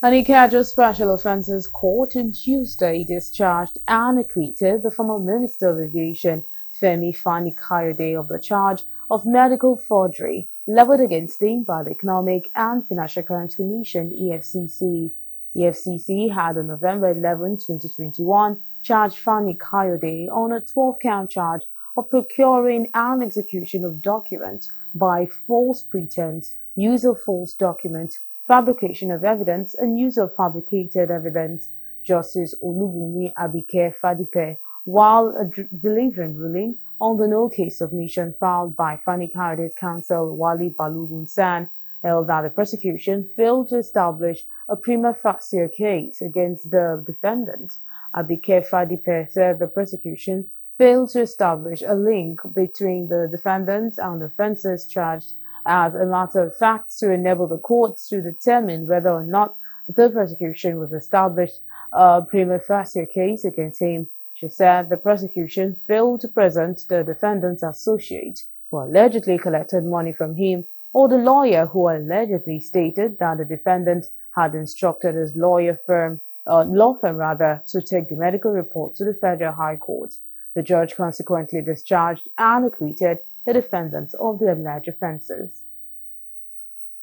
Kayode Special Offences Court on Tuesday discharged and acquitted the former Minister of Aviation, Fani Kayode, of the charge of medical forgery leveled against him by the Economic and Financial Crimes Commission (EFCC). EFCC had on November 11, 2021, charged Fani Kayode on a 12-count charge of procuring and execution of documents by false pretense, use of false documents, fabrication of evidence, and use of fabricated evidence. Justice Olubunmi Abike Fadipe, while delivering ruling on the no case submission filed by Fani Kayode's counsel Wali Balogun San, held that the prosecution failed to establish a prima facie case against the defendant. Abike Fadipe said the prosecution failed to establish a link between the defendant and the offences charged as a matter of fact to enable the courts to determine whether or not the prosecution was established a prima facie case against him. She said the prosecution failed to present the defendant's associate who allegedly collected money from him, or the lawyer who allegedly stated that the defendant had instructed his law firm to take the medical report to the Federal High Court. The judge consequently discharged and acquitted the defendants of the alleged offences.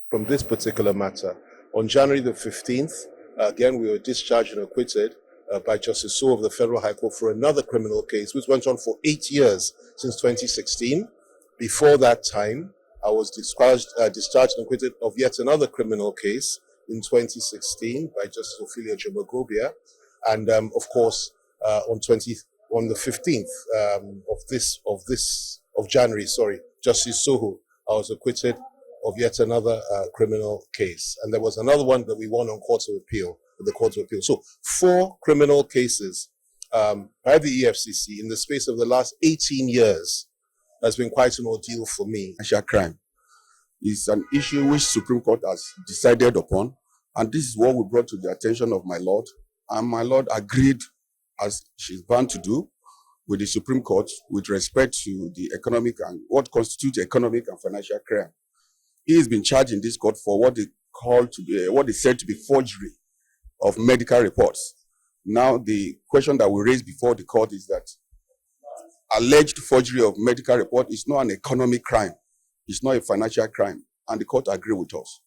From this particular matter, on January the 15th, again, we were discharged and acquitted by Justice So of the Federal High Court for another criminal case, which went on for 8 years since 2016. Before that time, I was discharged and acquitted of yet another criminal case in 2016 by Justice Ophelia Jomagobia. And of course, on the 15th of January, Justice Soho, I was acquitted of yet another criminal case. And there was another one that we won on the Court of Appeal. So 4 criminal cases by the EFCC in the space of the last 18 years has been quite an ordeal for me. Financial crime is an issue which Supreme Court has decided upon, and this is what we brought to the attention of my Lord, and my Lord agreed, as she's bound to do, with the Supreme Court with respect to the economic and what constitutes economic and financial crime. He has been charged in this court for what is said to be forgery of medical reports. Now, the question that we raised before the court is that alleged forgery of medical report is not an economic crime. It's not a financial crime, and the court agreed with us.